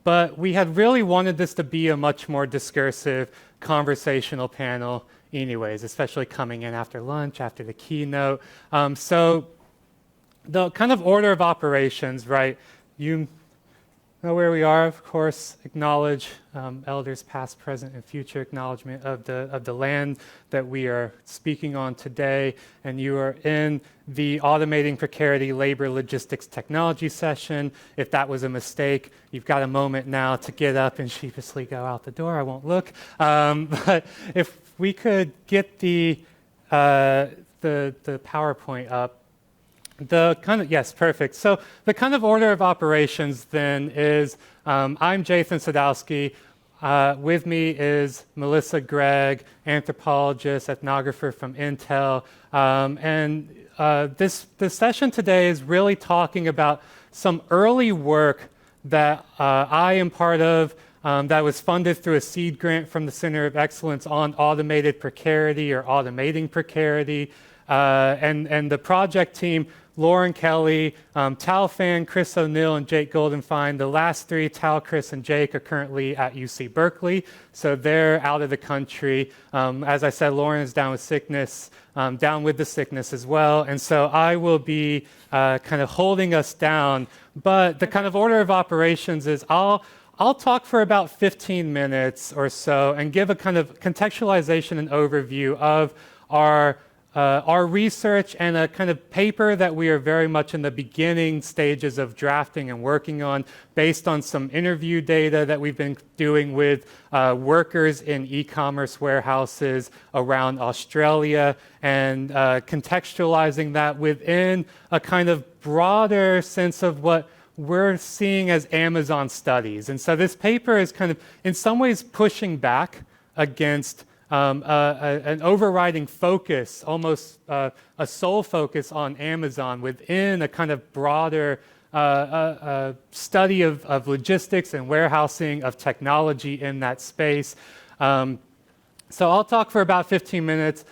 but we had really wanted this to be a much more discursive, conversational panel anyways, especially coming in after lunch, after the keynote. So the kind of order of operations, right? You know where we are, of course, acknowledge elders past, present, and future, acknowledgement of the land that we are speaking on today. And you are in the Automating Precarity Labor Logistics Technology session. If that was a mistake, you've got a moment now to get up and sheepishly go out the door. I won't look. But if we could get the PowerPoint up. Yes, perfect. So the kind of order of operations then is, I'm Jathan Sadowski. With me is Melissa Gregg, anthropologist, ethnographer from Intel. This session today is really talking about some early work that I am part of that was funded through a seed grant from the Center of Excellence on Automated Precarity or Automating Precarity. And the project team, Lauren Kelly, Tal Fan, Chris O'Neill, and Jake Goldenfine. The last three, Tal, Chris, and Jake, are currently at UC Berkeley, so they're out of the country. As I said, Lauren is down with sickness, down with the sickness as well, and so I will be kind of holding us down. But the kind of order of operations is I'll talk for about 15 minutes or so and give a kind of contextualization and overview of our research and a kind of paper that we are very much in the beginning stages of drafting and working on based on some interview data that we've been doing with workers in e-commerce warehouses around Australia and contextualizing that within a kind of broader sense of what we're seeing as Amazon studies. And so this paper is kind of in some ways pushing back against an overriding focus, almost a sole focus on Amazon within a kind of broader study of logistics and warehousing, of technology in that space. So I'll talk for about 15 minutes.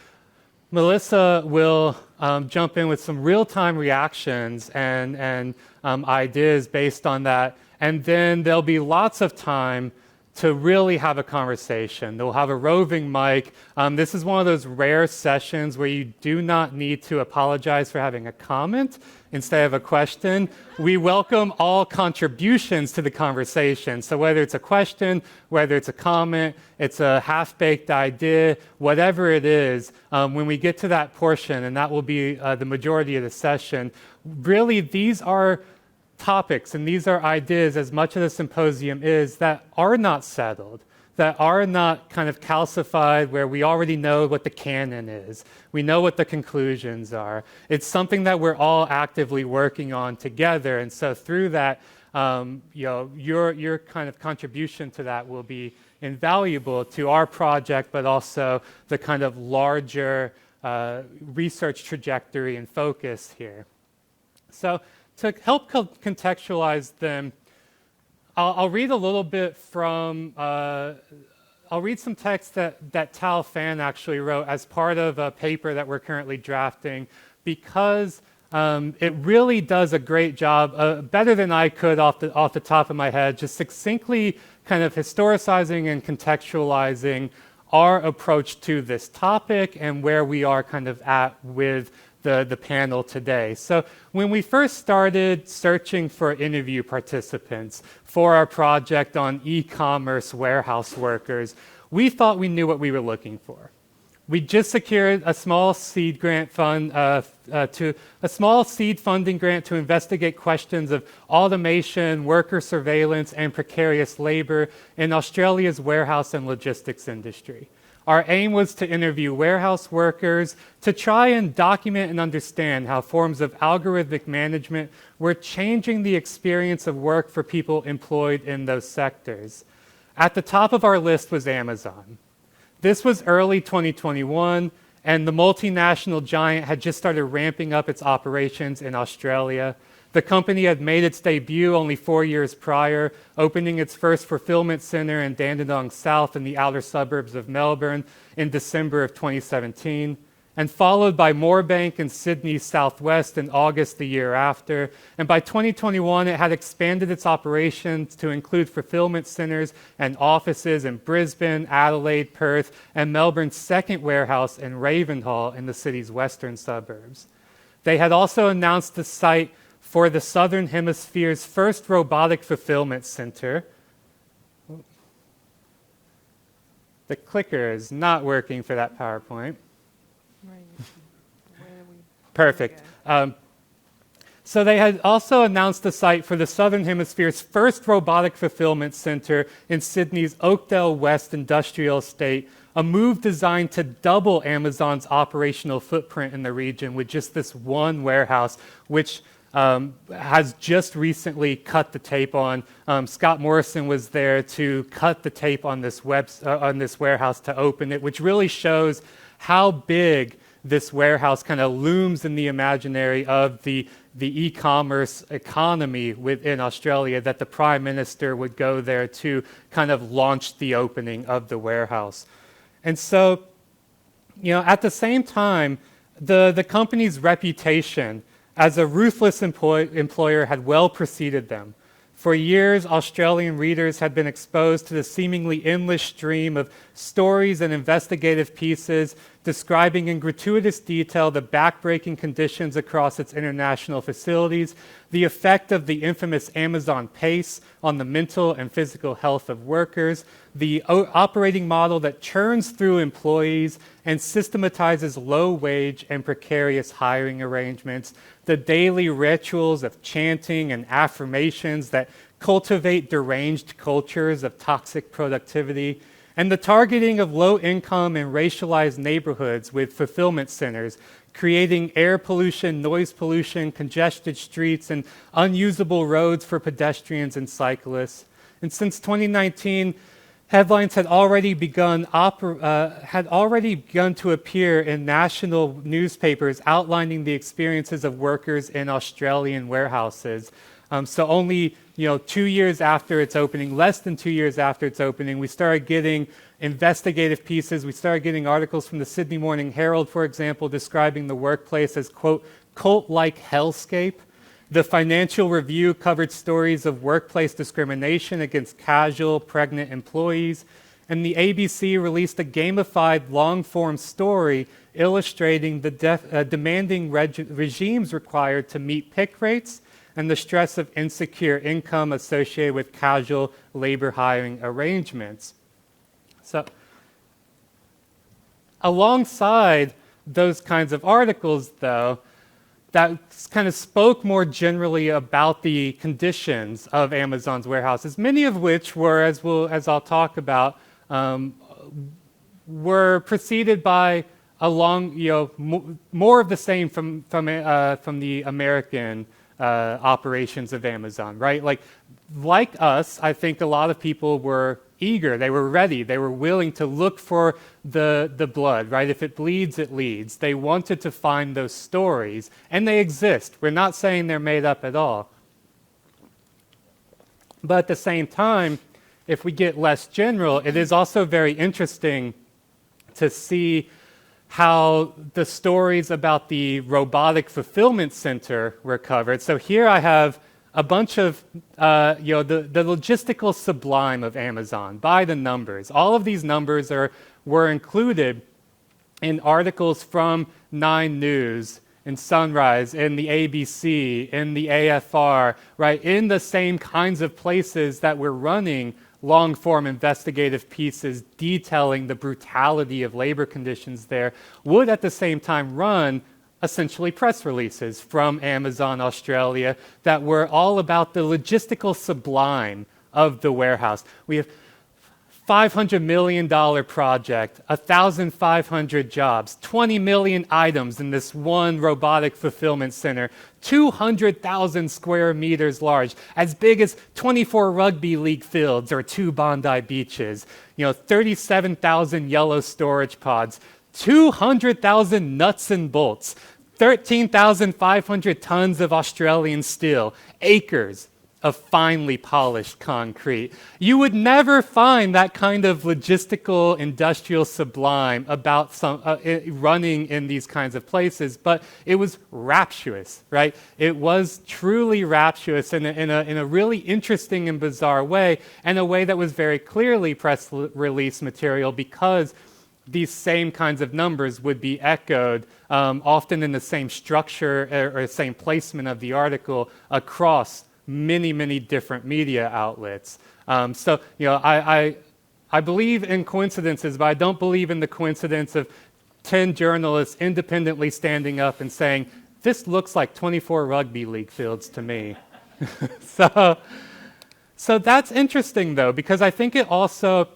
Melissa will jump in with some real-time reactions and ideas based on that. And then there'll be lots of time to really have a conversation. They'll have a roving mic. This is one of those rare sessions where you do not need to apologize for having a comment instead of a question. We welcome all contributions to the conversation. So whether it's a question, whether it's a comment, it's a half-baked idea, whatever it is, when we get to that portion, and that will be the majority of the session, really these are topics and these are ideas, as much of the symposium is, that are not settled, that are not kind of calcified where we already know what the canon is. We know what the conclusions are. It's something that we're all actively working on together. And so through that, your kind of contribution to that will be invaluable to our project, but also the kind of larger research trajectory and focus here. So to help contextualize them, I'll read a little bit from, I'll read some text that Tal Fan actually wrote as part of a paper that we're currently drafting, because it really does a great job, better than I could off the top of my head, just succinctly kind of historicizing and contextualizing our approach to this topic and where we are kind of at with the panel today. So when we first started searching for interview participants for our project on e-commerce warehouse workers, we thought we knew what we were looking for. We just secured a small seed grant funding grant to investigate questions of automation, worker surveillance, and precarious labor in Australia's warehouse and logistics industry. Our aim was to interview warehouse workers to try and document and understand how forms of algorithmic management were changing the experience of work for people employed in those sectors. At the top of our list was Amazon. This was early 2021, and the multinational giant had just started ramping up its operations in Australia. The company had made its debut only 4 years prior, opening its first fulfillment center in Dandenong South in the outer suburbs of Melbourne in December of 2017. and followed by Moorebank in Sydney Southwest in August the year after. And by 2021, it had expanded its operations to include fulfillment centers and offices in Brisbane, Adelaide, Perth, and Melbourne's second warehouse in Ravenhall in the city's western suburbs. They had also announced the site for the Southern Hemisphere's first robotic fulfillment center. The clicker is not working for that PowerPoint. Perfect. So they had also announced the site for the Southern Hemisphere's first robotic fulfillment center in Sydney's Oakdale West Industrial Estate, a move designed to double Amazon's operational footprint in the region with just this one warehouse, which has just recently cut the tape on. Scott Morrison was there to cut the tape on this warehouse to open it, which really shows how big this warehouse kind of looms in the imaginary of the e-commerce economy within Australia, that the Prime Minister would go there to kind of launch the opening of the warehouse. And so, at the same time, the company's reputation as a ruthless employer had well preceded them. For years, Australian readers had been exposed to the seemingly endless stream of stories and investigative pieces describing in gratuitous detail the backbreaking conditions across its international facilities, the effect of the infamous Amazon pace on the mental and physical health of workers, the operating model that churns through employees and systematizes low-wage and precarious hiring arrangements, the daily rituals of chanting and affirmations that cultivate deranged cultures of toxic productivity, and the targeting of low-income and racialized neighborhoods with fulfillment centers, creating air pollution, noise pollution, congested streets, and unusable roads for pedestrians and cyclists. And since 2019, headlines had already begun to appear in national newspapers outlining the experiences of workers in Australian warehouses. So only 2 years after its opening, less than 2 years after its opening, we started getting investigative pieces. We started getting articles from the Sydney Morning Herald, for example, describing the workplace as, quote, cult-like hellscape. The Financial Review covered stories of workplace discrimination against casual, pregnant employees. And the ABC released a gamified long-form story illustrating the demanding regimes required to meet pick rates and the stress of insecure income associated with casual labor hiring arrangements. So, alongside those kinds of articles, though, that kind of spoke more generally about the conditions of Amazon's warehouses, many of which were, as I'll talk about, were preceded by more of the same from the American operations of Amazon, right? Like us, I think a lot of people were eager, they were ready, they were willing to look for the blood, right? If it bleeds, it leads. They wanted to find those stories, and they exist. We're not saying they're made up at all. But at the same time, if we get less general, it is also very interesting to see how the stories about the robotic fulfillment center were covered. So here I have a bunch of the logistical sublime of Amazon by the numbers. All of these numbers were included in articles from 9 News, in Sunrise, in the ABC, in the AFR, right? In the same kinds of places that we're running long-form investigative pieces detailing the brutality of labor conditions there, would at the same time run essentially press releases from Amazon Australia that were all about the logistical sublime of the warehouse. We have $500 million project, 1,500 jobs, 20 million items in this one robotic fulfillment center, 200,000 square meters large, as big as 24 rugby league fields or 2 Bondi beaches, 37,000 yellow storage pods, 200,000 nuts and bolts, 13,500 tons of Australian steel, acres of finely polished concrete. You would never find that kind of logistical industrial sublime about running in these kinds of places, but it was rapturous, right? It was truly rapturous in a really interesting and bizarre way, and a way that was very clearly press release material, because these same kinds of numbers would be echoed often in the same structure or same placement of the article across many, many different media outlets. So, I believe in coincidences, but I don't believe in the coincidence of 10 journalists independently standing up and saying, this looks like 24 rugby league fields to me. So that's interesting, though, because I think it also,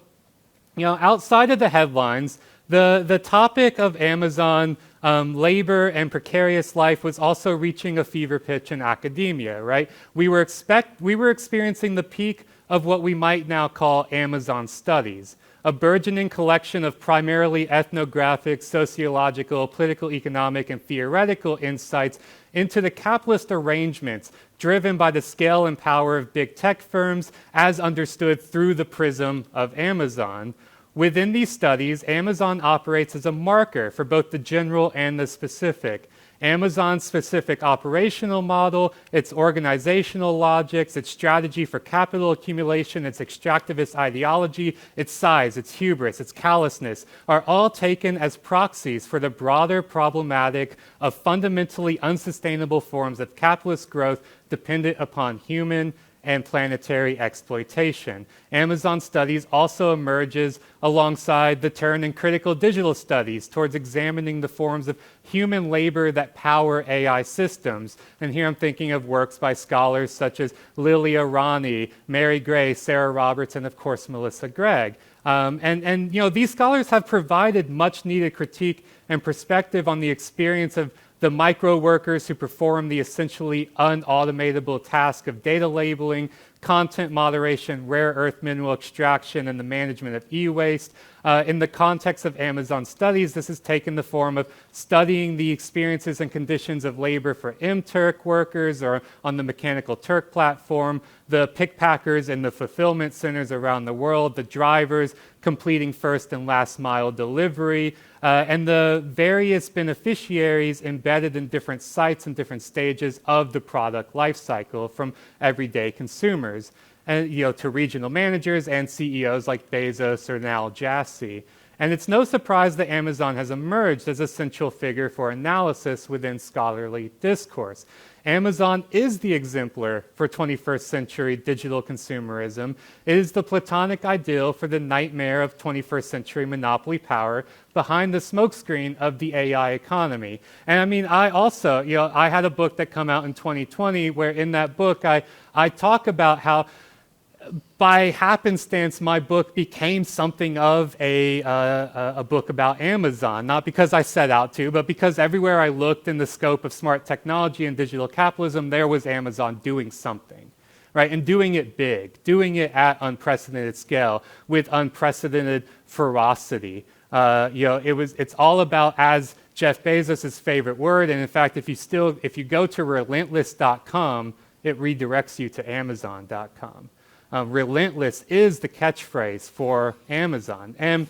outside of the headlines, the topic of Amazon labor and precarious life was also reaching a fever pitch in academia, right? We were experiencing the peak of what we might now call Amazon studies, a burgeoning collection of primarily ethnographic, sociological, political, economic, and theoretical insights into the capitalist arrangements driven by the scale and power of big tech firms as understood through the prism of Amazon. Within these studies, Amazon operates as a marker for both the general and the specific. Amazon's specific operational model, its organizational logics, its strategy for capital accumulation, its extractivist ideology, its size, its hubris, its callousness, are all taken as proxies for the broader problematic of fundamentally unsustainable forms of capitalist growth dependent upon human and planetary exploitation. Amazon Studies also emerges alongside the turn in critical digital studies towards examining the forms of human labor that power AI systems. And here I'm thinking of works by scholars such as Lilia Rani, Mary Gray, Sarah Roberts, and of course Melissa Gregg. These scholars have provided much needed critique and perspective on the experience of the micro workers who perform the essentially unautomatable task of data labeling, content moderation, rare earth mineral extraction, and the management of e-waste. In the context of Amazon Studies, this has taken the form of studying the experiences and conditions of labor for MTurk workers or on the Mechanical Turk platform, the pickpackers in the fulfillment centers around the world, the drivers completing first and last mile delivery, and the various beneficiaries embedded in different sites and different stages of the product life cycle, from everyday consumers and to regional managers and CEOs like Bezos or now Jassy. And it's no surprise that Amazon has emerged as a central figure for analysis within scholarly discourse. Amazon is the exemplar for 21st century digital consumerism. It is the platonic ideal for the nightmare of 21st century monopoly power behind the smokescreen of the AI economy. And I mean, I also, I had a book that came out in 2020 where in that book I talk about how by happenstance, my book became something of a book about Amazon, not because I set out to, but because everywhere I looked in the scope of smart technology and digital capitalism, there was Amazon doing something, right? And doing it big, doing it at unprecedented scale with unprecedented ferocity. It's all about, as Jeff Bezos' favorite word, and in fact, if you go to relentless.com, it redirects you to amazon.com. Relentless is the catchphrase for Amazon. And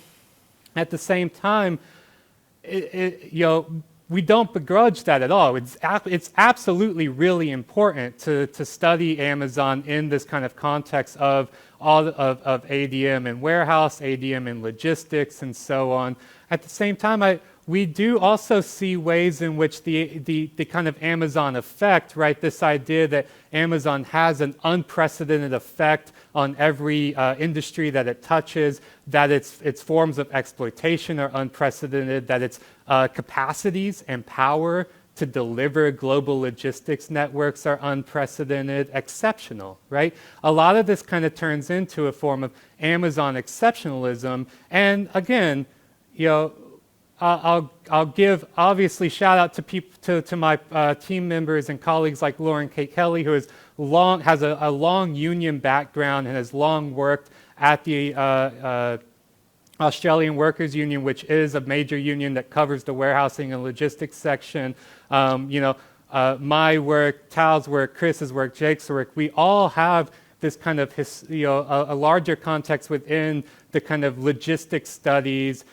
at the same time, we don't begrudge that at all. It's absolutely really important to study Amazon in this kind of context of ADM and warehouse, ADM and logistics, and so on. At the same time, we do also see ways in which the kind of Amazon effect, right, this idea that Amazon has an unprecedented effect on every industry that it touches, that its forms of exploitation are unprecedented, that its capacities and power to deliver global logistics networks are unprecedented, exceptional, right? A lot of this kind of turns into a form of Amazon exceptionalism. And again, I'll give obviously shout out to my team members and colleagues like Lauren K. Kelly, who has a long union background and has long worked at the Australian Workers Union, which is a major union that covers the warehousing and logistics section. my work, Tal's work, Chris's work, Jake's work, we all have this kind of a larger context within the kind of logistics studies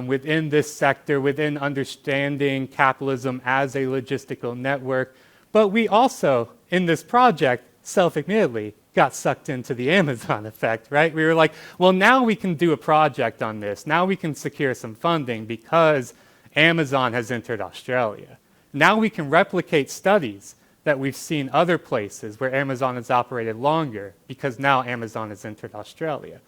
within this sector, within understanding capitalism as a logistical network. But we also, in this project, self-admittedly, got sucked into the Amazon effect, right? We were like, well, now we can do a project on this. Now we can secure some funding because Amazon has entered Australia. Now we can replicate studies that we've seen other places where Amazon has operated longer because now Amazon has entered Australia.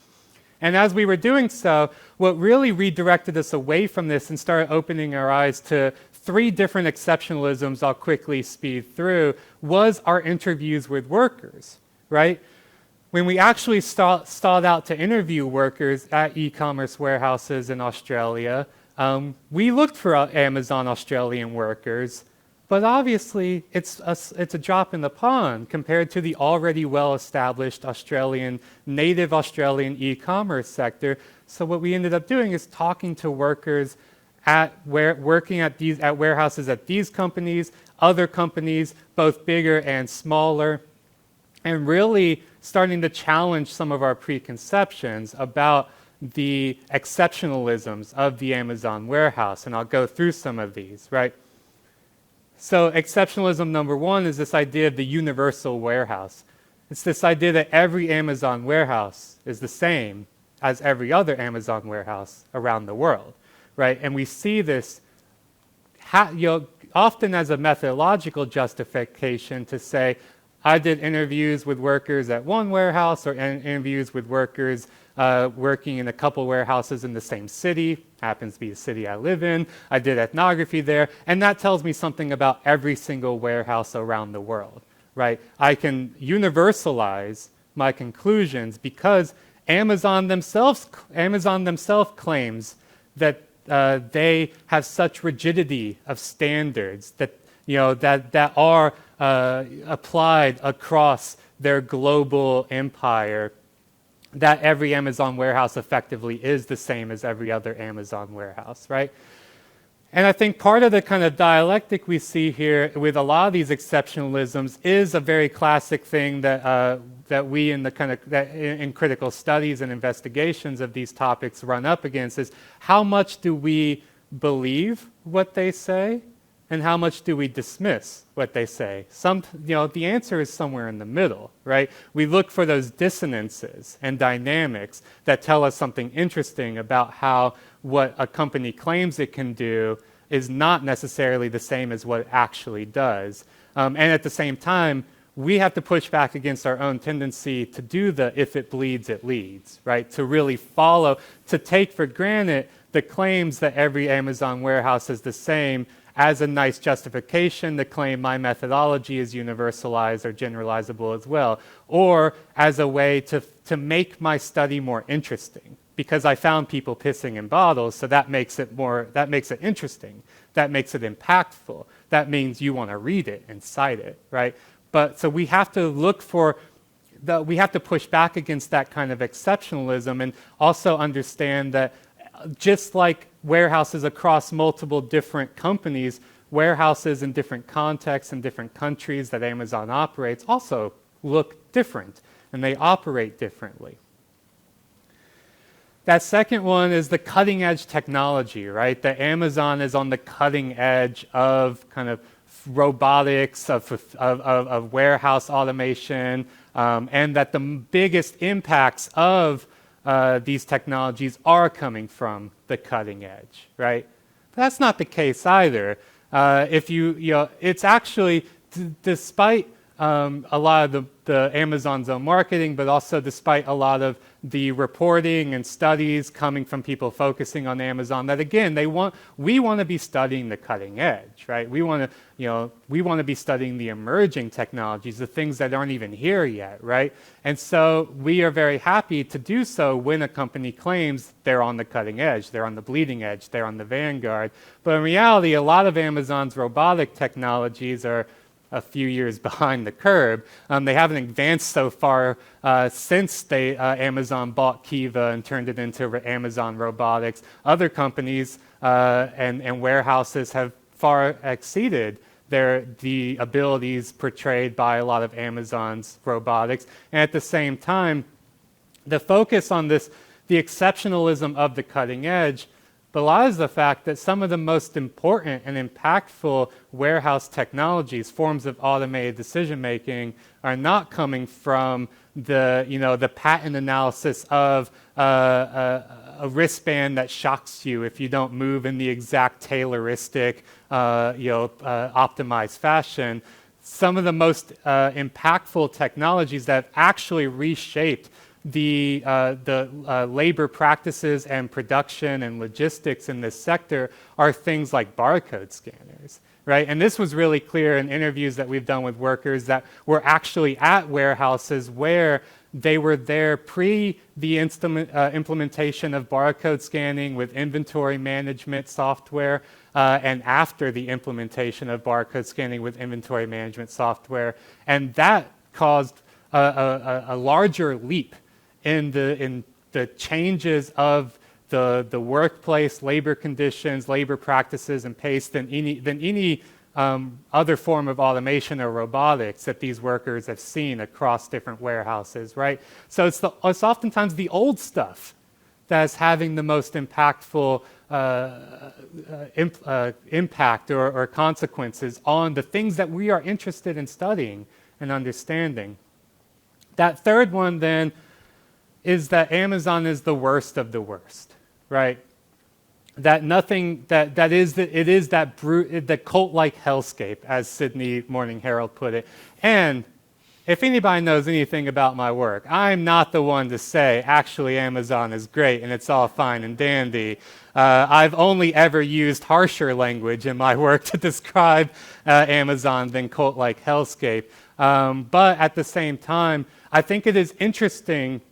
And as we were doing so, what really redirected us away from this and started opening our eyes to three different exceptionalisms I'll quickly speed through was our interviews with workers, right? When we actually sought out to interview workers at e-commerce warehouses in Australia, we looked for Amazon Australian workers, but obviously it's a drop in the pond compared to the already well-established native Australian e-commerce sector. So what we ended up doing is talking to workers working at warehouses at these companies, other companies, both bigger and smaller, and really starting to challenge some of our preconceptions about the exceptionalisms of the Amazon warehouse. And I'll go through some of these, right? So exceptionalism number one is this idea of the universal warehouse. It's this idea that every Amazon warehouse is the same as every other Amazon warehouse around the world, right? And we see this often as a methodological justification to say, I did interviews with workers at one warehouse or interviews with workers working in a couple warehouses in the same city, happens to be the city I live in. I did ethnography there, and that tells me something about every single warehouse around the world, right? I can universalize my conclusions because Amazon themselves claims that they have such rigidity of standards that that are applied across their global empire, that every Amazon warehouse effectively is the same as every other Amazon warehouse, right? And I think part of the kind of dialectic we see here with a lot of these exceptionalisms is a very classic thing that we in in critical studies and investigations of these topics run up against is how much do we believe what they say and how much do we dismiss what they say? The answer is somewhere in the middle, right? We look for those dissonances and dynamics that tell us something interesting about how what a company claims it can do is not necessarily the same as what it actually does. And at the same time, we have to push back against our own tendency to do the if it bleeds, it leads, right? To really follow, to take for granted the claims that every Amazon warehouse is the same as a nice justification to claim my methodology is universalized or generalizable as well, or as a way to make my study more interesting. Because I found people pissing in bottles, so that makes it interesting, that makes it impactful. That means you want to read it and cite it, right? But so we have to we have to push back against that kind of exceptionalism and also understand that just like warehouses across multiple different companies, warehouses in different contexts and different countries that Amazon operates also look different and they operate differently. That second one is the cutting edge technology, right? That Amazon is on the cutting edge of kind of robotics, of warehouse automation, and that the biggest impacts of these technologies are coming from the cutting edge, right? But that's not the case either. It's actually, despite a lot of the Amazon's own marketing, but also despite a lot of the reporting and studies coming from people focusing on Amazon, that again, we want to be studying the cutting edge, right? We want to be studying the emerging technologies, the things that aren't even here yet, right? And so we are very happy to do so when a company claims they're on the cutting edge, they're on the bleeding edge, they're on the vanguard. But in reality, a lot of Amazon's robotic technologies are a few years behind the curve. They haven't advanced so far since Amazon bought Kiva and turned it into Amazon Robotics. Other companies and warehouses have far exceeded the abilities portrayed by a lot of Amazon's robotics. And at the same time, the focus on this, the exceptionalism of the cutting edge, belies the fact that some of the most important and impactful warehouse technologies, forms of automated decision making, are not coming from the pattern analysis of a wristband that shocks you if you don't move in the exact Tayloristic, optimized fashion. Some of the most impactful technologies that have actually reshaped the labor practices and production and logistics in this sector are things like barcode scanners, right? And this was really clear in interviews that we've done with workers that were actually at warehouses where they were there pre the implementation of barcode scanning with inventory management software, and after the implementation of barcode scanning with inventory management software. And that caused a larger leap in the changes of the workplace, labor conditions, labor practices, and pace than any other form of automation or robotics that these workers have seen across different warehouses, right? So it's oftentimes the old stuff that's having the most impactful impact or consequences on the things that we are interested in studying and understanding. That third one then is that Amazon is the worst of the worst, right? That nothing, it is the cult-like hellscape, as Sydney Morning Herald put it. And if anybody knows anything about my work, I'm not the one to say, actually, Amazon is great and it's all fine and dandy. I've only ever used harsher language in my work to describe Amazon than cult-like hellscape. But at the same time, I think it is interesting,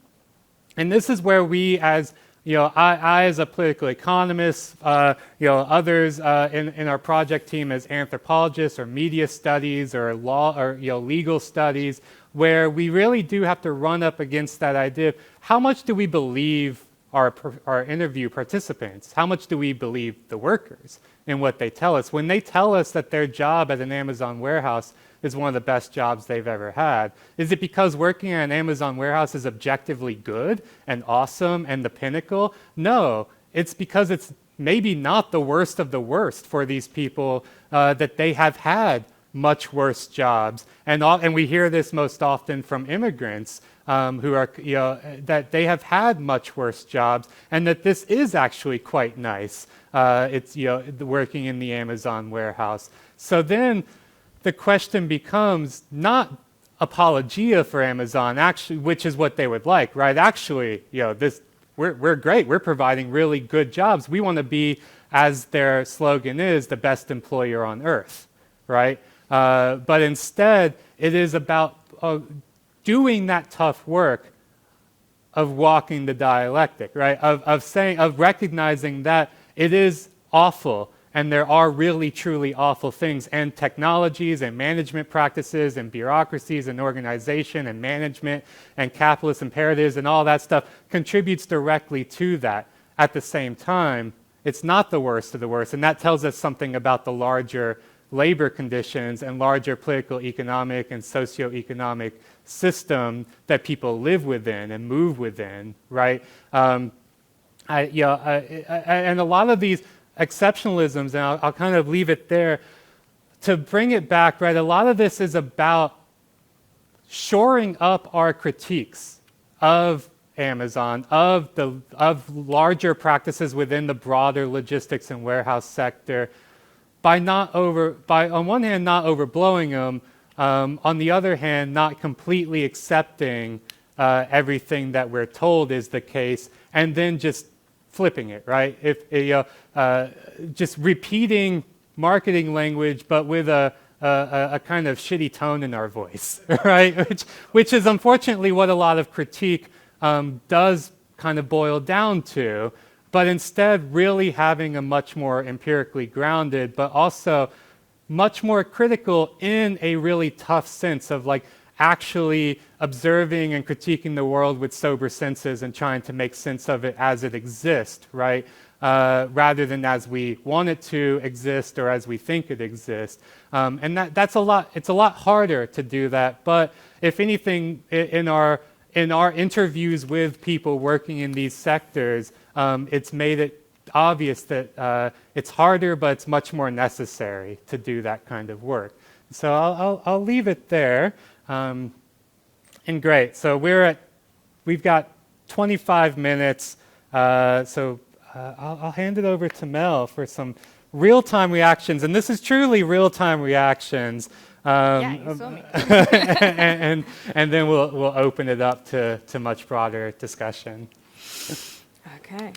and this is where we as I as a political economist, others in our project team as anthropologists or media studies or law or legal studies, where we really do have to run up against that idea of how much do we believe our interview participants? How much do we believe the workers in what they tell us? When they tell us that their job at an Amazon warehouse is one of the best jobs they've ever had, is it because working at an Amazon warehouse is objectively good and awesome and the pinnacle? No, it's because it's maybe not the worst of the worst for these people, that they have had much worse jobs. And we hear this most often from immigrants who are, that they have had much worse jobs, and that this is actually quite nice. It's, working in the Amazon warehouse. So then the question becomes not apologia for Amazon, actually, which is what they would like, right? Actually, we're great. We're providing really good jobs. We want to be, as their slogan is, the best employer on earth, right? But instead, it is about doing that tough work of walking the dialectic, right? Of recognizing that it is awful and there are really truly awful things, and technologies and management practices and bureaucracies and organization and management and capitalist imperatives and all that stuff contributes directly to that. At the same time, it's not the worst of the worst, and that tells us something about the larger labor conditions and larger political, economic, and socioeconomic system that people live within and move within, right? And a lot of these exceptionalisms, and I'll kind of leave it there, to bring it back, right? A lot of this is about shoring up our critiques of Amazon, of larger practices within the broader logistics and warehouse sector, by on one hand not overblowing them, on the other hand not completely accepting everything that we're told is the case, and then just flipping it, right? Just repeating marketing language, but with a kind of shitty tone in our voice, right? Which is unfortunately what a lot of critique does kind of boil down to, but instead really having a much more empirically grounded, but also much more critical in a really tough sense of like actually observing and critiquing the world with sober senses and trying to make sense of it as it exists, right? Rather than as we want it to exist or as we think it exists. And that's a lot, it's a lot harder to do that. But if anything, in our interviews with people working in these sectors, it's made it obvious that it's harder, but it's much more necessary to do that kind of work. So I'll leave it there. And great. So we've got 25 minutes. I'll hand it over to Mel for some real-time reactions, and this is truly real-time reactions. Yeah, you saw me. and then we'll open it up to much broader discussion. Okay.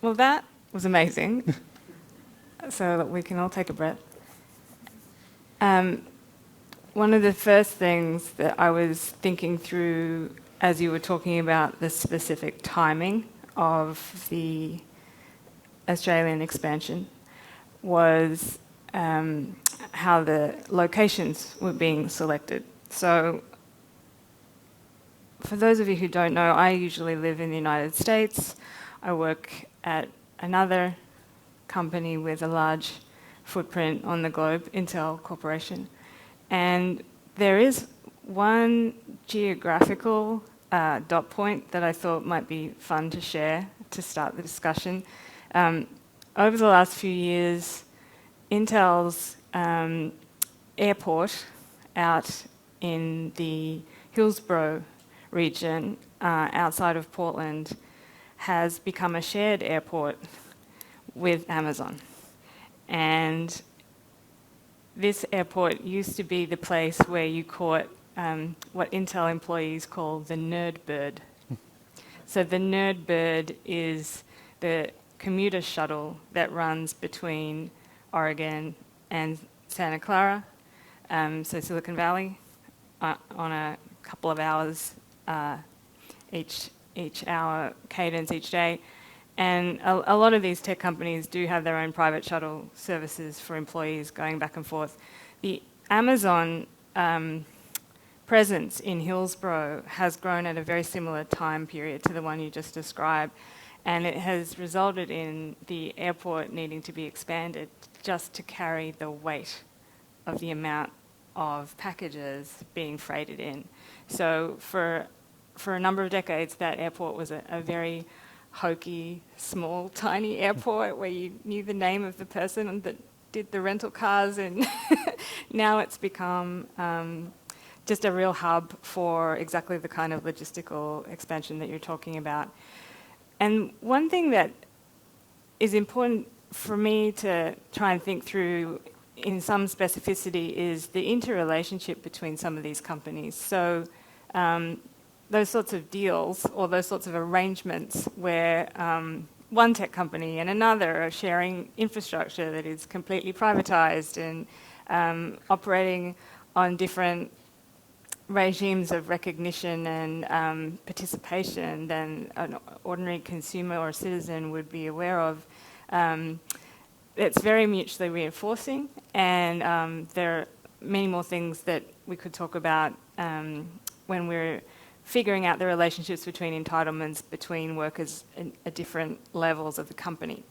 Well, that was amazing. So that we can all take a breath. One of the first things that I was thinking through as you were talking about the specific timing of the Australian expansion was how the locations were being selected. So for those of you who don't know, I usually live in the United States. I work at another company with a large footprint on the globe, Intel Corporation. And there is one geographical dot point that I thought might be fun to share to start the discussion. Over the last few years, Intel's airport out in the Hillsborough region outside of Portland has become a shared airport with Amazon. And this airport used to be the place where you caught what Intel employees call the nerd bird. So the nerd bird is the commuter shuttle that runs between Oregon and Santa Clara, so Silicon Valley, on a couple of hours each hour cadence each day. And a lot of these tech companies do have their own private shuttle services for employees going back and forth. The Amazon presence in Hillsborough has grown at a very similar time period to the one you just described, and it has resulted in the airport needing to be expanded just to carry the weight of the amount of packages being freighted in. So for a number of decades, that airport was a very hokey, small, tiny airport where you knew the name of the person that did the rental cars, and now it's become just a real hub for exactly the kind of logistical expansion that you're talking about. And one thing that is important for me to try and think through in some specificity is the interrelationship between some of these companies. So those sorts of deals or those sorts of arrangements where one tech company and another are sharing infrastructure that is completely privatized and operating on different regimes of recognition and participation than an ordinary consumer or citizen would be aware of. It's very mutually reinforcing, and there are many more things that we could talk about when we're figuring out the relationships between entitlements between workers at different levels of the company.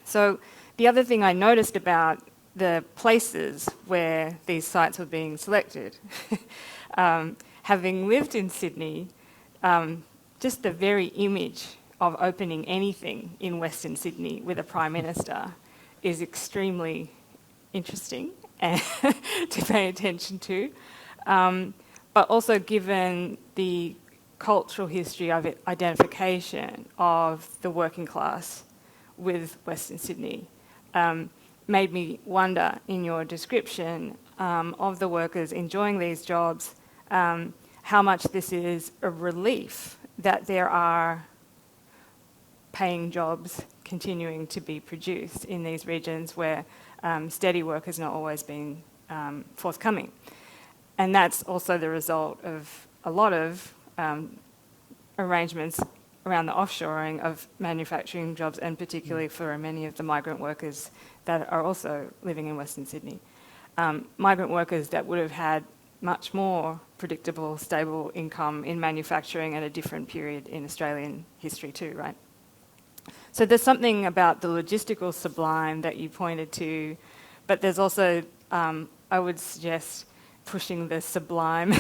So the other thing I noticed about the places where these sites were being selected, having lived in Sydney, just the very image of opening anything in Western Sydney with a Prime Minister is extremely interesting to pay attention to. But also given the cultural history of identification of the working class with Western Sydney, made me wonder in your description of the workers enjoying these jobs, how much this is a relief that there are paying jobs continuing to be produced in these regions where steady work has not always been forthcoming. And that's also the result of a lot of arrangements around the offshoring of manufacturing jobs, and particularly for many of the migrant workers that are also living in Western Sydney. Migrant workers that would have had much more predictable, stable income in manufacturing at a different period in Australian history too, right? So there's something about the logistical sublime that you pointed to, but there's also, I would suggest, pushing the sublime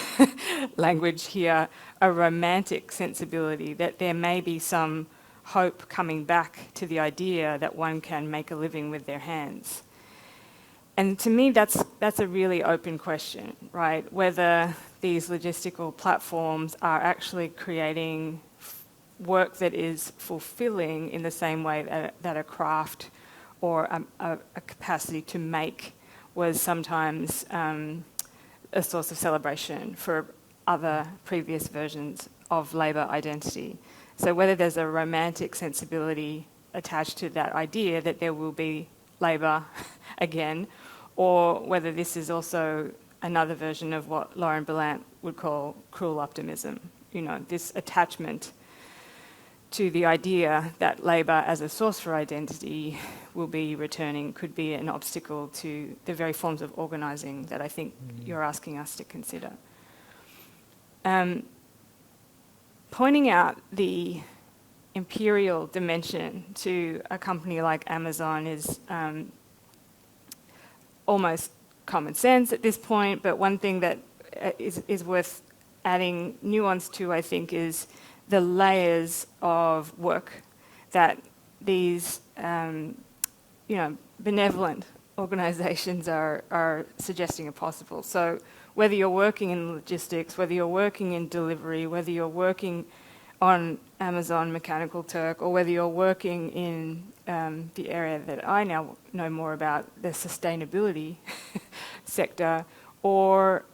language here, a romantic sensibility, that there may be some hope coming back to the idea that one can make a living with their hands. And to me, that's a really open question, right? Whether these logistical platforms are actually creating work that is fulfilling in the same way that a craft or a capacity to make was sometimes a source of celebration for other previous versions of labour identity. So whether there's a romantic sensibility attached to that idea that there will be labour again, or whether this is also another version of what Lauren Belant would call cruel optimism. You know, this attachment to the idea that labour as a source for identity will be returning could be an obstacle to the very forms of organising that I think you're asking us to consider. Pointing out the imperial dimension to a company like Amazon is almost common sense at this point, but one thing that is worth adding nuance to, I think, is the layers of work that these benevolent organisations are suggesting are possible. So whether you're working in logistics, whether you're working in delivery, whether you're working on Amazon Mechanical Turk, or whether you're working in the area that I now know more about, the sustainability sector, or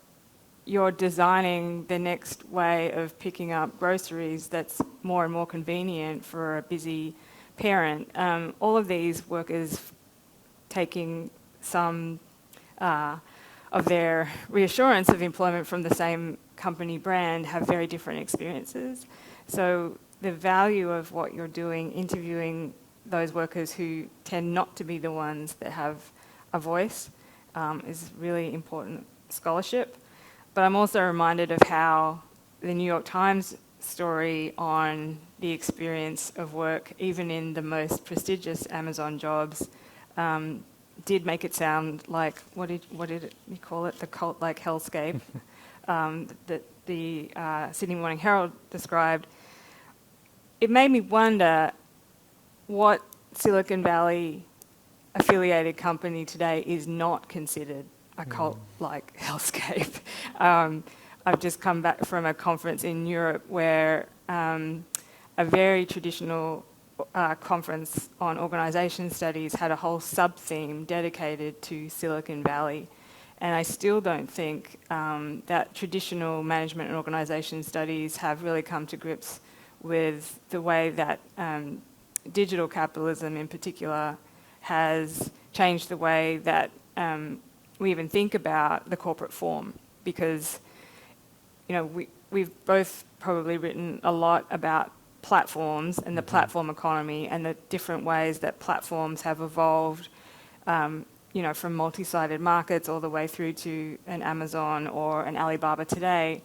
you're designing the next way of picking up groceries that's more and more convenient for a busy parent. All of these workers taking some of their reassurance of employment from the same company brand have very different experiences. So the value of what you're doing, interviewing those workers who tend not to be the ones that have a voice, is really important scholarship. But I'm also reminded of how the New York Times story on the experience of work, even in the most prestigious Amazon jobs, did make it sound like, what did you call it, the cult-like hellscape that the Sydney Morning Herald described. It made me wonder what Silicon Valley affiliated company today is not considered a cult-like hellscape. I've just come back from a conference in Europe where a very traditional conference on organisation studies had a whole sub-theme dedicated to Silicon Valley. And I still don't think that traditional management and organisation studies have really come to grips with the way that digital capitalism in particular has changed the way that we even think about the corporate form, because we've both probably written a lot about platforms and the platform economy and the different ways that platforms have evolved, from multi-sided markets all the way through to an Amazon or an Alibaba today.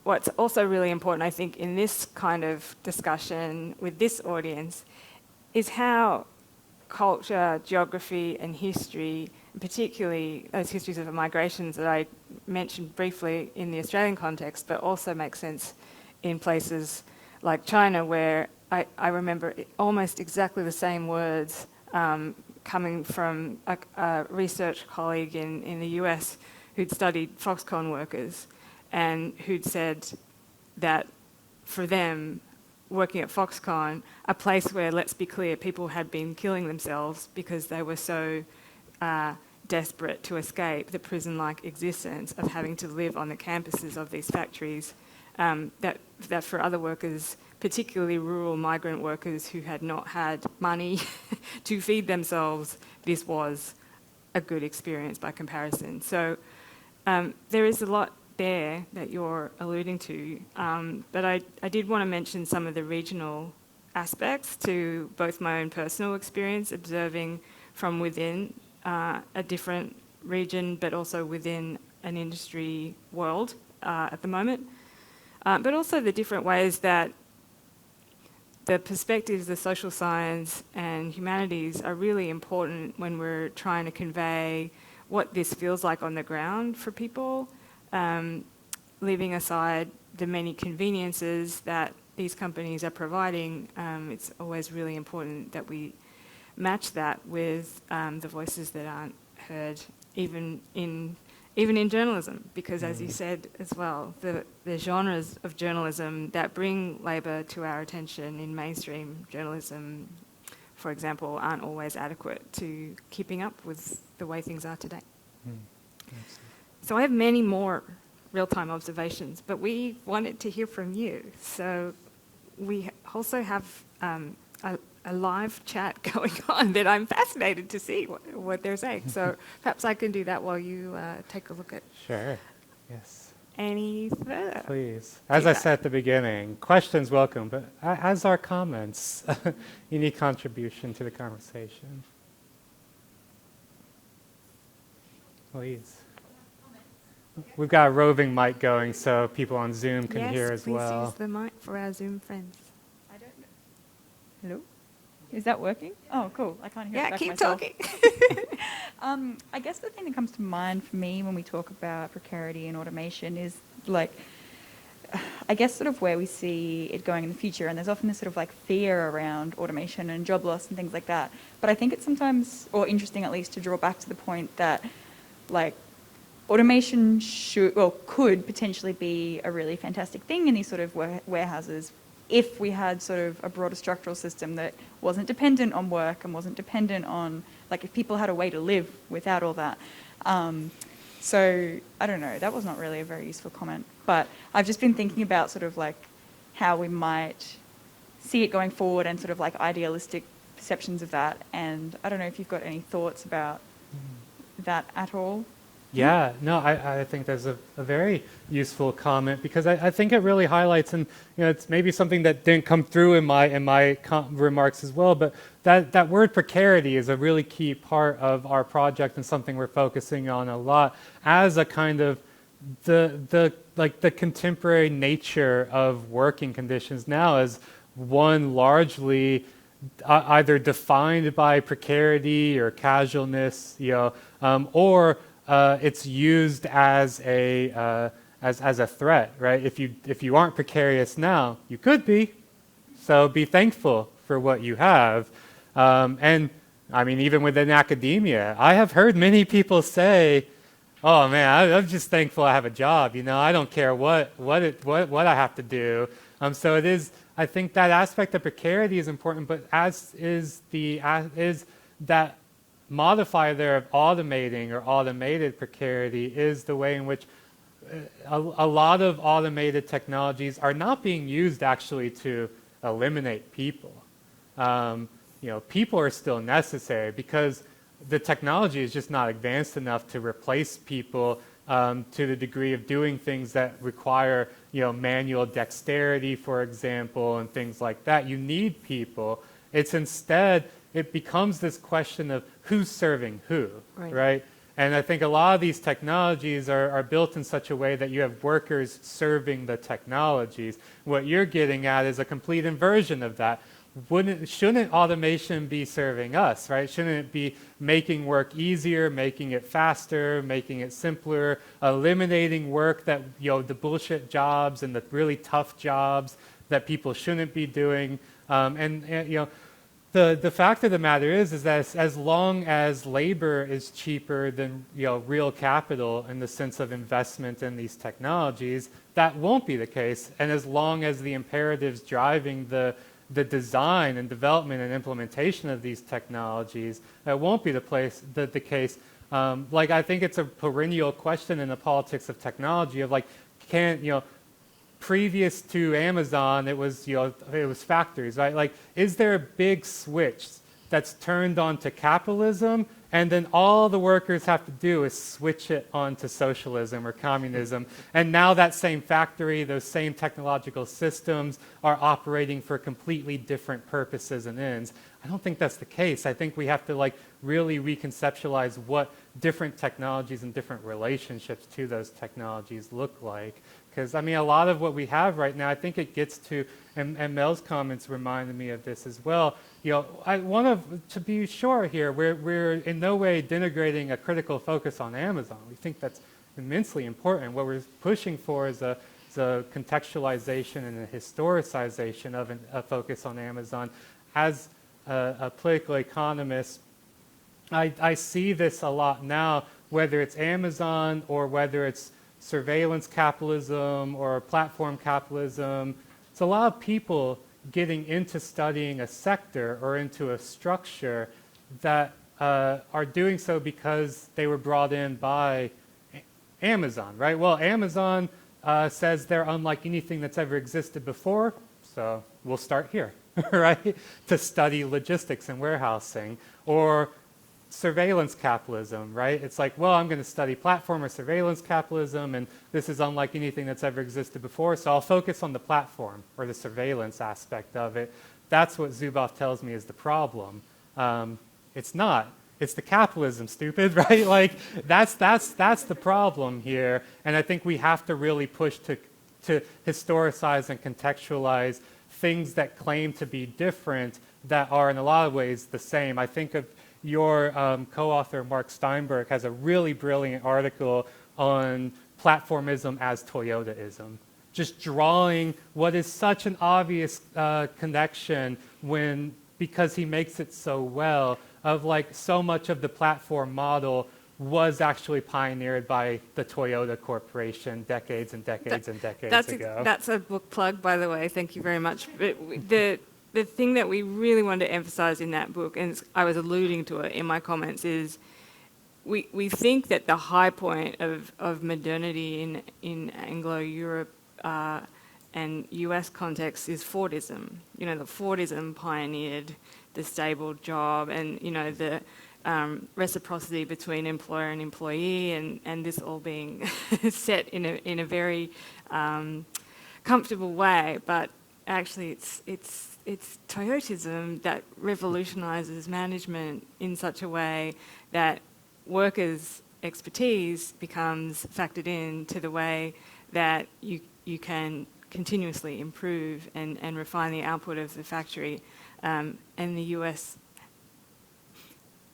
What's also really important, I think, in this kind of discussion with this audience is how culture, geography and history, particularly those histories of migrations that I mentioned briefly in the Australian context, but also make sense in places like China, where I remember almost exactly the same words coming from a research colleague in the US who'd studied Foxconn workers and who'd said that for them, working at Foxconn, a place where, let's be clear, people had been killing themselves because they were so desperate to escape the prison-like existence of having to live on the campuses of these factories, that for other workers, particularly rural migrant workers who had not had money to feed themselves, this was a good experience by comparison. So there is a lot there that you're alluding to, but I did want to mention some of the regional aspects to both my own personal experience observing from within a different region, but also within an industry world at the moment. But also the different ways that the perspectives, the social science and humanities are really important when we're trying to convey what this feels like on the ground for people, leaving aside the many conveniences that these companies are providing. It's always really important that we match that with the voices that aren't heard, even in journalism, because as you said as well, the genres of journalism that bring labour to our attention in mainstream journalism, for example, aren't always adequate to keeping up with the way things are today. So I have many more real-time observations, but we wanted to hear from you. So we also have a live chat going on that I'm fascinated to see what they're saying. So perhaps I can do that while you take a look at. Sure. Yes. Any further? Please. As I said at the beginning, questions welcome, but as are comments, unique contribution to the conversation. Please. We've got a roving mic going so people on Zoom can hear as well. Yes, please use the mic for our Zoom friends. I don't know. Hello? Is that working? Oh, cool. I can't hear it back keep myself. talking. I guess the thing that comes to mind for me when we talk about precarity and automation is like, I guess sort of where we see it going in the future. And there's often this sort of like fear around automation and job loss and things like that. But I think it's sometimes, or interesting at least, to draw back to the point that like automation could potentially be a really fantastic thing in these sort of warehouses if we had sort of a broader structural system that wasn't dependent on work and wasn't dependent on, like if people had a way to live without all that. So I don't know, that was not really a very useful comment, but I've just been thinking about sort of like how we might see it going forward and sort of like idealistic perceptions of that. And I don't know if you've got any thoughts about that at all. Yeah, no, I think that's a very useful comment because I think it really highlights, and it's maybe something that didn't come through in my remarks as well, but that word precarity is a really key part of our project and something we're focusing on a lot as a kind of the contemporary nature of working conditions now as one largely either defined by precarity or casualness, or it's used as a threat, right? If you aren't precarious now, you could be. So be thankful for what you have. And I mean, even within academia, I have heard many people say, "Oh man, I'm just thankful I have a job. I don't care what I have to do." So it is. I think that aspect of precarity is important, but as is that modifier there of automating or automated precarity is the way in which a lot of automated technologies are not being used actually to eliminate people. People are still necessary because the technology is just not advanced enough to replace people to the degree of doing things that require manual dexterity, for example, and things like that. You need people. It's instead, it becomes this question of who's serving who, right? And I think a lot of these technologies are built in such a way that you have workers serving the technologies. What you're getting at is a complete inversion of that. Shouldn't automation be serving us, right? Shouldn't it be making work easier, making it faster, making it simpler, eliminating work that, the bullshit jobs and the really tough jobs that people shouldn't be doing? The fact of the matter is that as long as labor is cheaper than real capital in the sense of investment in these technologies, that won't be the case. And as long as the imperatives driving the design and development and implementation of these technologies, that won't be the case. I think it's a perennial question in the politics of technology of previous to Amazon, it was factories, right? Is there a big switch that's turned on to capitalism, and then all the workers have to do is switch it onto socialism or communism, and now that same factory, those same technological systems are operating for completely different purposes and ends? I don't think that's the case. I think we have to really reconceptualize what different technologies and different relationships to those technologies look like. Because, I mean, a lot of what we have right now, I think it gets to, and Mel's comments reminded me of this as well. You know, to be sure here, we're in no way denigrating a critical focus on Amazon. We think that's immensely important. What we're pushing for is a contextualization and a historicization of a focus on Amazon. As a political economist, I see this a lot now, whether it's Amazon or whether it's surveillance capitalism or platform capitalism. It's a lot of people getting into studying a sector or into a structure that are doing so because they were brought in by Amazon, right? Well, Amazon says they're unlike anything that's ever existed before, so we'll start here, right? To study logistics and warehousing. Or surveillance capitalism, right? It's like, well, I'm going to study platform or surveillance capitalism, and this is unlike anything that's ever existed before, so I'll focus on the platform or the surveillance aspect of it. That's what Zuboff tells me is the problem. It's not. It's the capitalism, stupid, right? Like, that's the problem here, and I think we have to really push to historicize and contextualize things that claim to be different that are in a lot of ways the same. I think of your co-author, Mark Steinberg, has a really brilliant article on platformism as Toyotaism, just drawing what is such an obvious connection because he makes it so well, of like so much of the platform model was actually pioneered by the Toyota Corporation decades and decades and decades ago. That's a book plug, by the way. Thank you very much. The thing that we really wanted to emphasize in that book, and I was alluding to it in my comments, is we think that the high point of modernity in Anglo-Europe and US context is Fordism. You know, the Fordism pioneered the stable job and, you know, the reciprocity between employer and employee, and this all being set in a very comfortable way. But actually, it's Toyotism that revolutionizes management in such a way that workers' expertise becomes factored in to the way that you can continuously improve and refine the output of the factory. And the US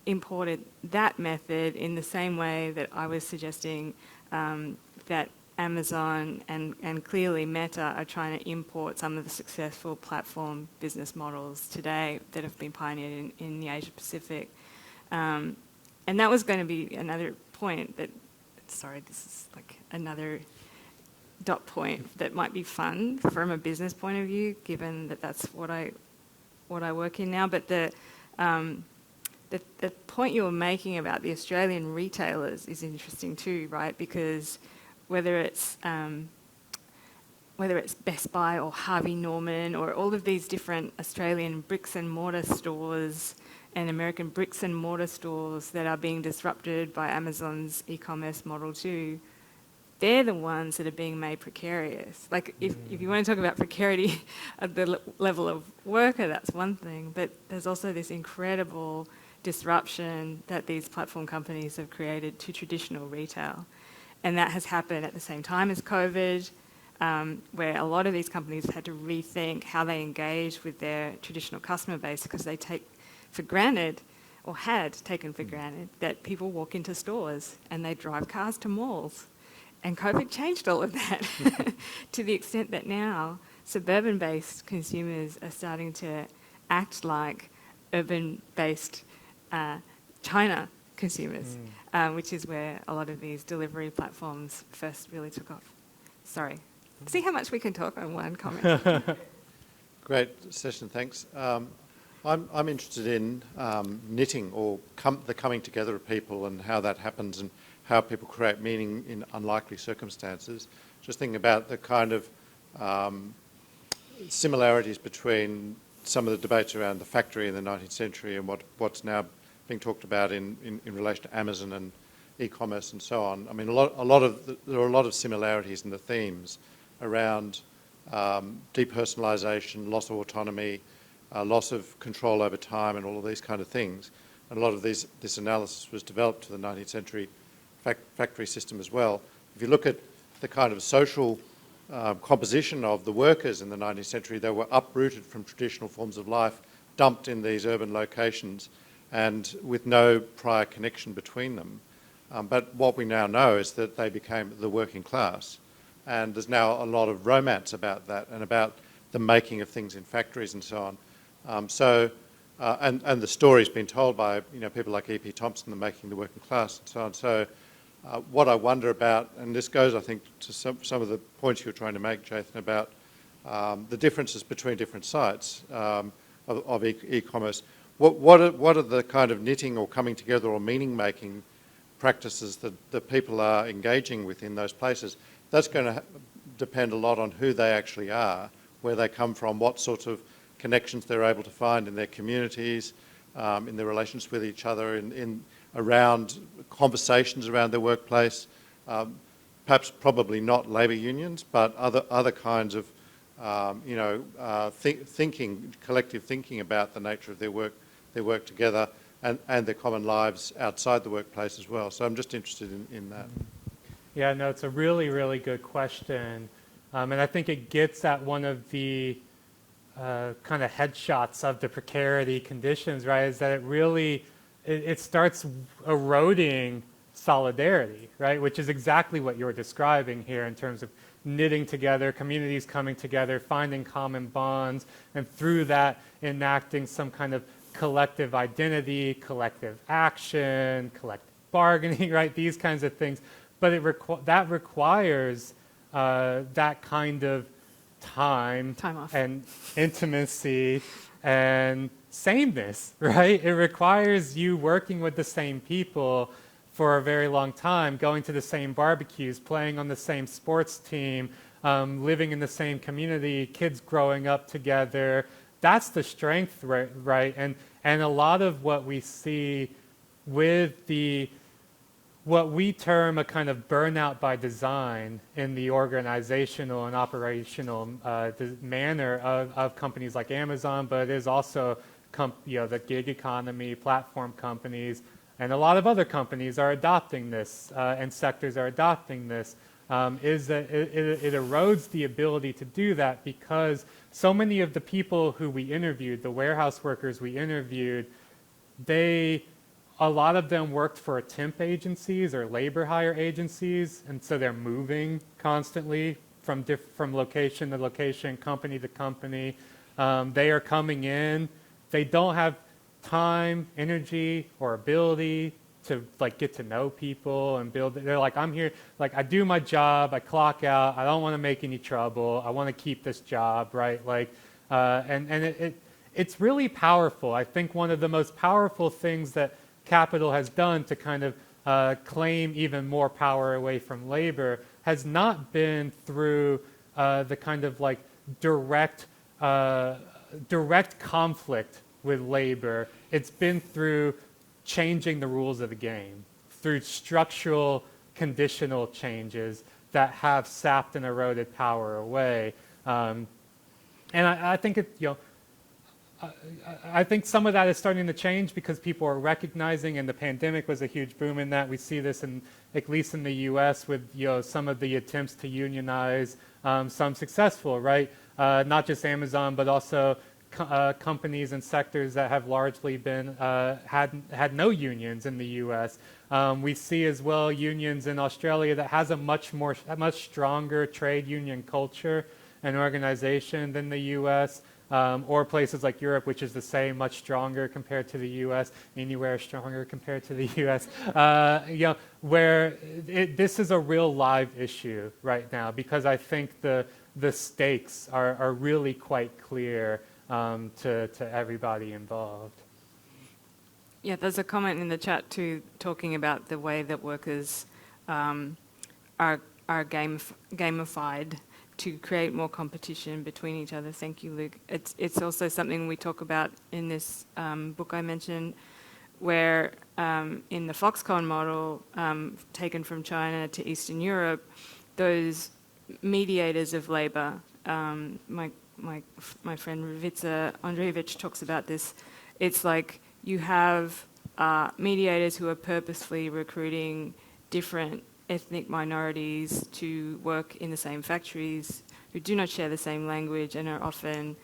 imported that method in the same way that I was suggesting that Amazon and clearly Meta are trying to import some of the successful platform business models today that have been pioneered in the Asia Pacific. And that was going to be another point that, sorry, this is like another dot point that might be fun from a business point of view, given that that's what I work in now. But the point you were making about the Australian retailers is interesting too, right? Because whether it's Best Buy or Harvey Norman or all of these different Australian bricks and mortar stores and American bricks and mortar stores that are being disrupted by Amazon's e-commerce model too, they're the ones that are being made precarious. Like, if you want to talk about precarity at the level of worker, that's one thing, but there's also this incredible disruption that these platform companies have created to traditional retail. And that has happened at the same time as COVID, where a lot of these companies had to rethink how they engage with their traditional customer base because they take for granted, or had taken for granted, that people walk into stores and they drive cars to malls. And COVID changed all of that to the extent that now suburban-based consumers are starting to act like urban-based China consumers, which is where a lot of these delivery platforms first really took off. Sorry. See how much we can talk on one comment. Great session, thanks. I'm interested in knitting or the coming together of people and how that happens and how people create meaning in unlikely circumstances. Just thinking about the kind of similarities between some of the debates around the factory in the 19th century and what's now being talked about in relation to Amazon and e-commerce and so on. I mean, there are a lot of similarities in the themes around depersonalisation, loss of autonomy, loss of control over time, and all of these kind of things. and a lot of this analysis was developed to the 19th century factory system as well. If you look at the kind of social composition of the workers in the 19th century, they were uprooted from traditional forms of life, dumped in these urban locations, and with no prior connection between them. But what we now know is that they became the working class. And there's now a lot of romance about that and about the making of things in factories and so on. And the story's been told by people like E.P. Thompson, the making the working class and so on. So what I wonder about, and this goes I think to some of the points you were trying to make, Jathan, about the differences between different sites of e-commerce. What are the kind of knitting or coming together or meaning making practices that people are engaging with in those places? That's going to depend a lot on who they actually are, where they come from, what sort of connections they're able to find in their communities, in their relations with each other, around conversations around their workplace, perhaps probably not labour unions, but other kinds of collective thinking about the nature of their work together and their common lives outside the workplace as well. So I'm just interested in that. Yeah, no, it's a really, really good question. And I think it gets at one of the kind of headshots of the precarity conditions, right, is that it starts eroding solidarity, right, which is exactly what you're describing here in terms of knitting together, communities coming together, finding common bonds, and through that enacting some kind of collective identity, collective action, collective bargaining, right, these kinds of things. But that requires that kind of time off and intimacy and sameness, right? It requires you working with the same people for a very long time, going to the same barbecues, playing on the same sports team, living in the same community, kids growing up together. That's the strength, right? And a lot of what we see with what we term a kind of burnout by design in the organizational and operational manner of companies like Amazon, but it is also the gig economy, platform companies, and a lot of other companies are adopting this, and sectors are adopting this, is that it erodes the ability to do that because so many of the people who we interviewed, the warehouse workers we interviewed, a lot of them worked for temp agencies or labor hire agencies, and so they're moving constantly from location to location, company to company. They are coming in. They don't have time, energy, or ability to get to know people and build. They're like, I'm here, I do my job, I clock out, I don't want to make any trouble, I want to keep this job, right? It's really powerful. I think one of the most powerful things that capital has done to kind of claim even more power away from labor has not been through the kind of direct conflict with labor. It's been through changing the rules of the game, through structural conditional changes that have sapped and eroded power away. And I think I think some of that is starting to change because people are recognizing, and the pandemic was a huge boom in that. We see this at least in the U.S. with some of the attempts to unionize, some successful, right? Not just Amazon, but also companies and sectors that have largely been had no unions in the U.S. We see as well unions in Australia that has a much stronger trade union culture and organization than the U.S. Or places like Europe, which is the same, much stronger compared to the U.S., anywhere stronger compared to the U.S., where this is a real live issue right now, because I think the stakes are really quite clear to everybody involved. Yeah, there's a comment in the chat too, talking about the way that workers are gamified to create more competition between each other. Thank you, Luke. It's also something we talk about in this book I mentioned, where in the Foxconn model, taken from China to Eastern Europe, those mediators of labour, my friend Ravica Andreevich talks about this. It's like you have are mediators who are purposefully recruiting different ethnic minorities to work in the same factories, who do not share the same language and are often,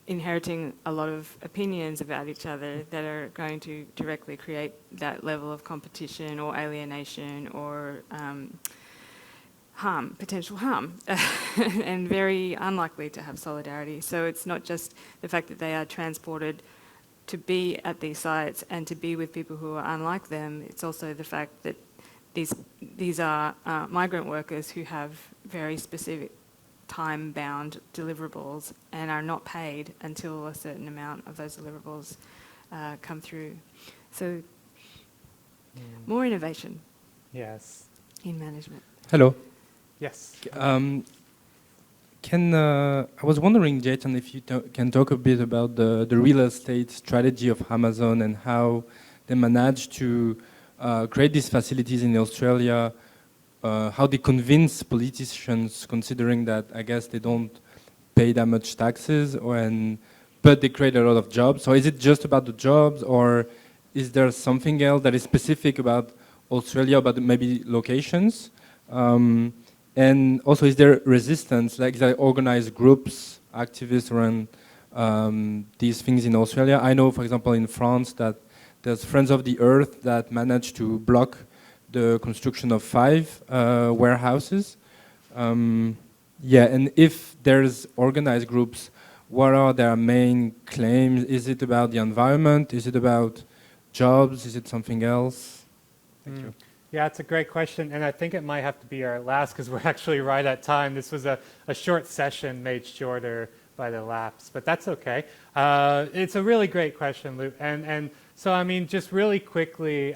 inheriting a lot of opinions about each other that are going to directly create that level of competition or alienation or potential harm, and very unlikely to have solidarity. So it's not just the fact that they are transported to be at these sites and to be with people who are unlike them. It's also the fact that these are migrant workers who have very specific time-bound deliverables and are not paid until a certain amount of those deliverables come through. So more innovation. Yes. In management. Hello. Yes. I was wondering, Jathan, if you can talk a bit about the real estate strategy of Amazon and how they managed to create these facilities in Australia, how they convince politicians, considering that I guess they don't pay that much taxes, but they create a lot of jobs. So is it just about the jobs, or is there something else that is specific about Australia, about maybe locations? And also, is there resistance, like there organized groups, activists around these things in Australia? I know, for example, in France, that there's Friends of the Earth that managed to block the construction of 5 warehouses. And if there's organized groups, what are their main claims? Is it about the environment? Is it about jobs? Is it something else? Thank you. Yeah, it's a great question, and I think it might have to be our last because we're actually right at time. This was a short session made shorter by the lapse, but that's okay. It's a really great question, Luke. And so, I mean, just really quickly,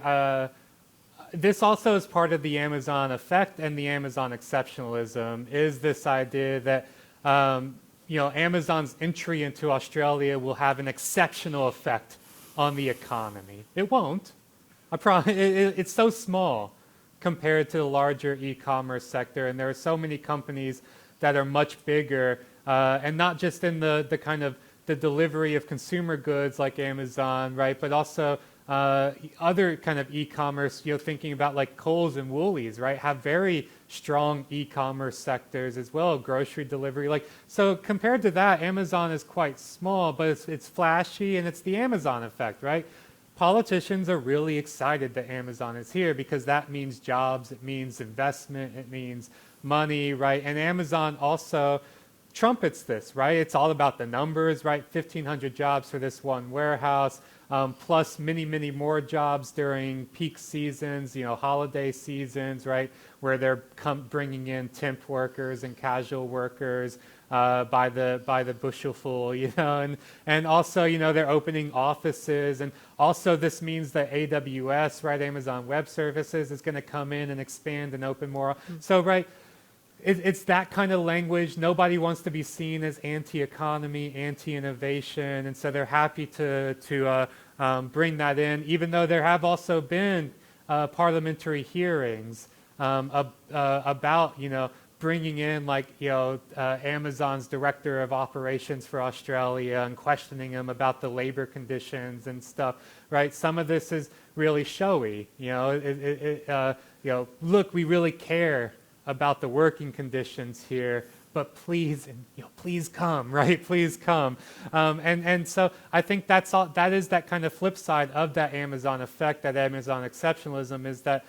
this also is part of the Amazon effect and the Amazon exceptionalism, is this idea that Amazon's entry into Australia will have an exceptional effect on the economy. It won't. It's so small compared to the larger e-commerce sector, and there are so many companies that are much bigger, and not just in the kind of the delivery of consumer goods like Amazon, right? But also other kind of e-commerce, thinking about like Kohl's and Woolies, right? Have very strong e-commerce sectors as well, grocery delivery. So compared to that, Amazon is quite small, but it's flashy, and it's the Amazon effect, right? Politicians are really excited that Amazon is here because that means jobs, it means investment, it means money, right? And Amazon also trumpets this, right? It's all about the numbers, right? 1,500 jobs for this one warehouse, plus many, many more jobs during peak seasons, holiday seasons, right? Where they're bringing in temp workers and casual workers by the bushelful, and also, they're opening offices, and also this means that AWS, right, Amazon Web Services, is going to come in and expand and open more. So, right, it's that kind of language. Nobody wants to be seen as anti-economy, anti-innovation, and so they're happy to bring that in, even though there have also been parliamentary hearings about, bringing in Amazon's director of operations for Australia and questioning him about the labor conditions and stuff, right? Some of this is really showy, look, we really care about the working conditions here, but please, please come, right? Please come. And so I think that is that kind of flip side of that Amazon effect, that Amazon exceptionalism, is that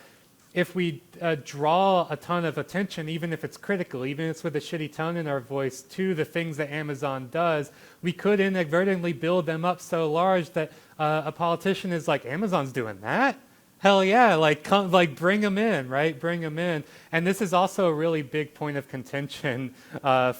if we draw a ton of attention, even if it's critical, even if it's with a shitty tone in our voice, to the things that Amazon does, we could inadvertently build them up so large that a politician is like, Amazon's doing that? Hell yeah, come, bring them in, right? Bring them in. And this is also a really big point of contention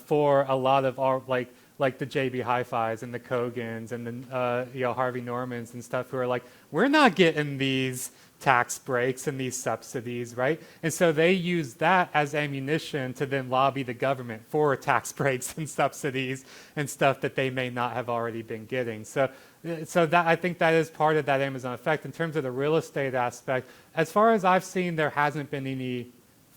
for a lot of our, like the JB Hi-Fis and the Kogans and the Harvey Normans and stuff, who are like, we're not getting these tax breaks and these subsidies, right? And so they use that as ammunition to then lobby the government for tax breaks and subsidies and stuff that they may not have already been getting. So that, I think that is part of that Amazon effect. In terms of the real estate aspect, as far as I've seen, there hasn't been any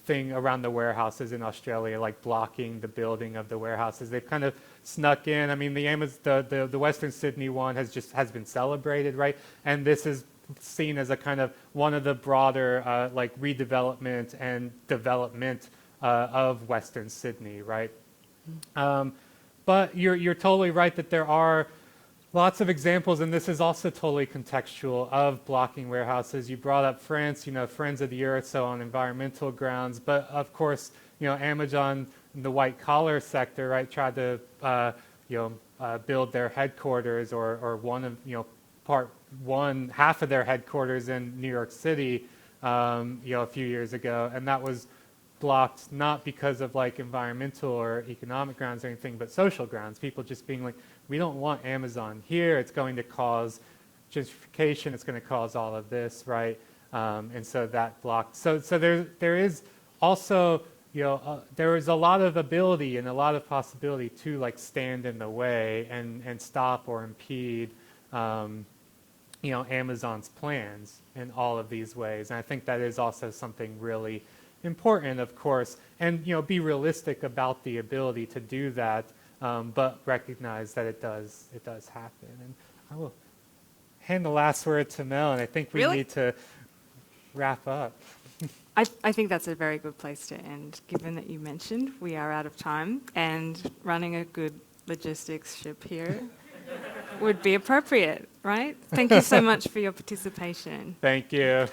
thing around the warehouses in Australia, like blocking the building of the warehouses. They've kind of snuck in. I mean, the Western Sydney one has been celebrated, right? And this is seen as a kind of one of the broader like redevelopment and development of Western Sydney, right? But you're totally right that there are lots of examples, and this is also totally contextual, of blocking warehouses. You brought up France, Friends of the Earth, so on environmental grounds. But of course, Amazon, the white collar sector, right, tried to build their headquarters or half of their headquarters in New York City, a few years ago, and that was blocked not because of like environmental or economic grounds or anything, but social grounds. People just being like, we don't want Amazon here. It's going to cause gentrification. It's going to cause all of this, right? And so that blocked. So there is also, there is a lot of ability and a lot of possibility to like stand in the way and stop or impede, Amazon's plans in all of these ways. And I think that is also something really important, of course, and be realistic about the ability to do that, but recognize that it does happen. And I will hand the last word to Mel, and I think we need to wrap up. I think that's a very good place to end, given that you mentioned we are out of time, and running a good logistics ship here would be appropriate, right? Thank you so much for your participation. Thank you.